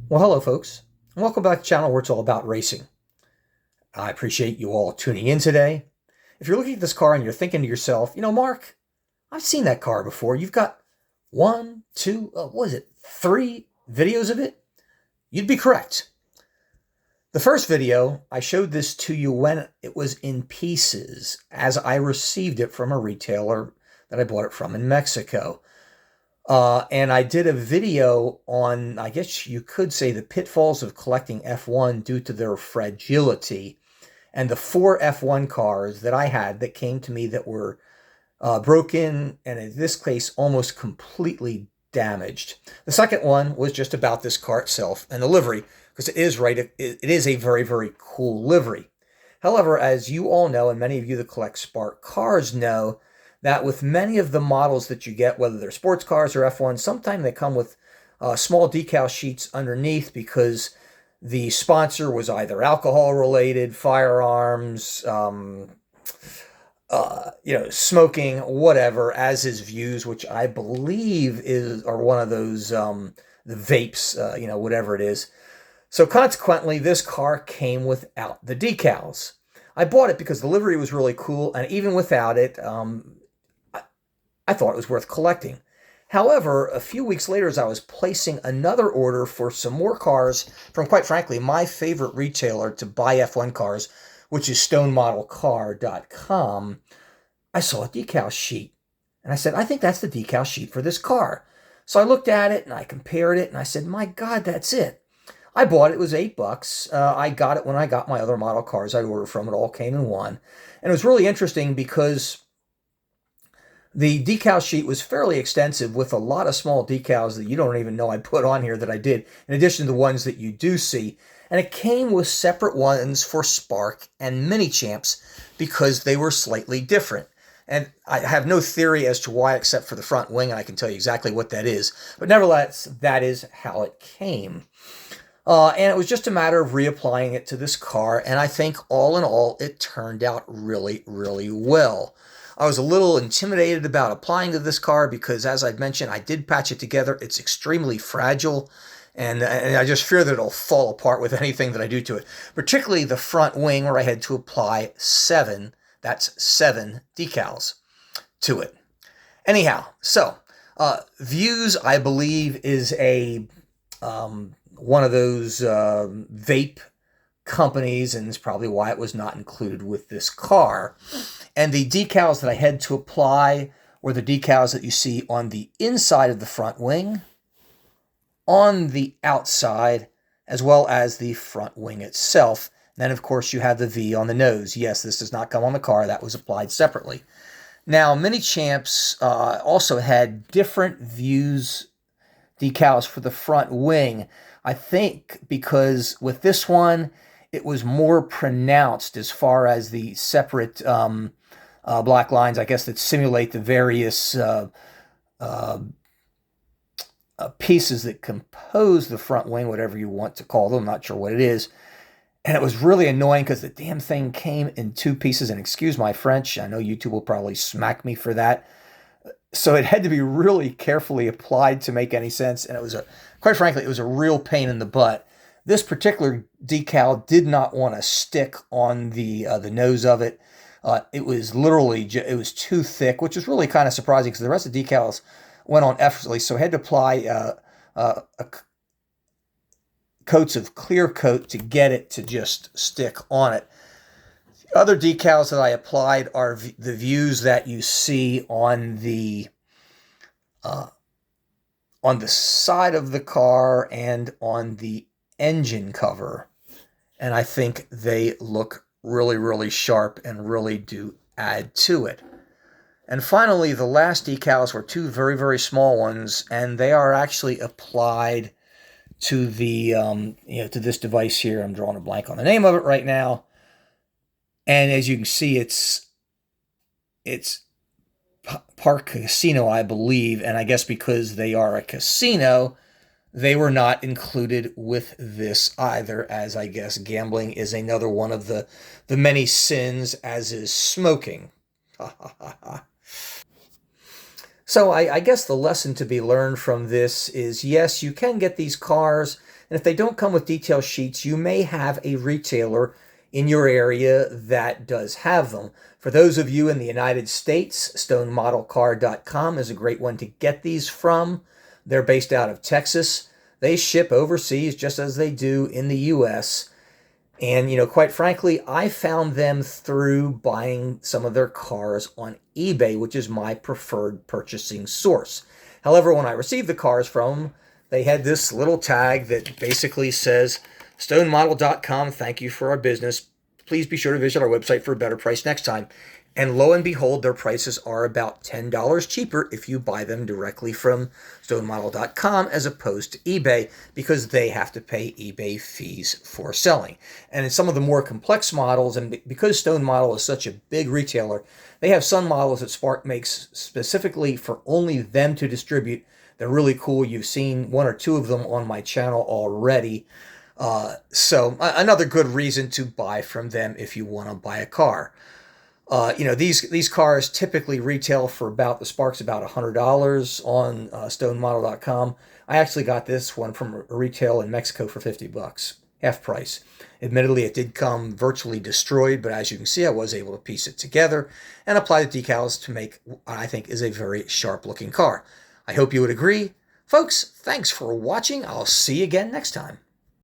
Well, hello, folks, and welcome back to the channel where it's all about racing. I appreciate you all tuning in today. If you're looking at this car and you're thinking to yourself, Mark, I've seen that car before. You've got one, two, what is it, three videos of it? You'd be correct. The first video, I showed this to you when it was in pieces, as I received it from a retailer that I bought it from in Mexico. And I did a video on, I guess you could say, the pitfalls of collecting F1 due to their fragility. And the 4 F1 cars that I had that came to me that were broken, and in this case, almost completely damaged. The second one was just about this car itself and the livery, because it is a very, very cool livery. However, as you all know, and many of you that collect Spark cars know, that with many of the models that you get, whether they're sports cars or F1, sometimes they come with small decal sheets underneath because the sponsor was either alcohol related, firearms, smoking, whatever, as is views, which I believe are one of those the vapes, whatever it is. So consequently, this car came without the decals. I bought it because the livery was really cool, and even without it, I thought it was worth collecting. However, a few weeks later, as I was placing another order for some more cars from, quite frankly, my favorite retailer to buy F1 cars, which is stonemodelcar.com, I saw a decal sheet. And I said, I think that's the decal sheet for this car. So I looked at it and I compared it and I said, my God, that's it. I bought it. It was $8. I got it when I got my other model cars I'd ordered from. It all came in one. And it was really interesting because the decal sheet was fairly extensive with a lot of small decals that you don't even know I put on here that I did, in addition to the ones that you do see. And it came with separate ones for Spark and Mini Champs because they were slightly different. And I have no theory as to why, except for the front wing, and I can tell you exactly what that is. But nevertheless, that is how it came. And it was just a matter of reapplying it to this car, and I think all in all, it turned out really, really well. I was a little intimidated about applying to this car because, as I'd mentioned, I did patch it together. It's extremely fragile, and I just fear that it'll fall apart with anything that I do to it, particularly the front wing where I had to apply 7 decals to it. Anyhow, so Views, I believe, is a one of those vape companies, and it's probably why it was not included with this car. And the decals that I had to apply were the decals that you see on the inside of the front wing, on the outside, as well as the front wing itself. And then, of course, you have the V on the nose. Yes, this does not come on the car. That was applied separately. Now, Mini Champs also had different Views decals for the front wing. I think because with this one, it was more pronounced as far as the separate black lines, I guess, that simulate the various pieces that compose the front wing, whatever you want to call them. I'm not sure what it is. And it was really annoying because the damn thing came in 2 pieces. And excuse my French, I know YouTube will probably smack me for that. So it had to be really carefully applied to make any sense. And it was quite frankly, it was a real pain in the butt. This particular decal did not want to stick on the nose of it. It was literally, it was too thick, which was really kind of surprising because the rest of the decals went on effortlessly. So I had to apply coats of clear coat to get it to just stick on it. Other decals that I applied are the Views that you see on the side of the car and on the engine cover. And I think they look really, really sharp and really do add to it. And finally, the last decals were 2 very, very small ones, and they are actually applied to the to this device here. I'm drawing a blank on the name of it right now. And as you can see, it's Park Casino, I believe, and I guess because they are a casino, they were not included with this either, as I guess gambling is another one of the many sins, as is smoking. So I guess the lesson to be learned from this is, yes, you can get these cars, and if they don't come with detail sheets, you may have a retailer in your area that does have them. For those of you in the United States, stonemodelcar.com is a great one to get these from. They're based out of Texas. They ship overseas just as they do in the US. And, quite frankly, I found them through buying some of their cars on eBay, which is my preferred purchasing source. However, when I received the cars from them, they had this little tag that basically says, stonemodel.com, thank you for our business. Please be sure to visit our website for a better price next time. And lo and behold, their prices are about $10 cheaper if you buy them directly from stonemodel.com as opposed to eBay, because they have to pay eBay fees for selling. And in some of the more complex models, and because Stone Model is such a big retailer, they have some models that Spark makes specifically for only them to distribute. They're really cool. You've seen one or two of them on my channel already. So another good reason to buy from them if you want to buy a car. These cars typically retail for the Spark's about $100 on stonemodel.com. I actually got this one from a retail in Mexico for $50, half price. Admittedly, it did come virtually destroyed, but as you can see, I was able to piece it together and apply the decals to make what I think is a very sharp-looking car. I hope you would agree. Folks, thanks for watching. I'll see you again next time.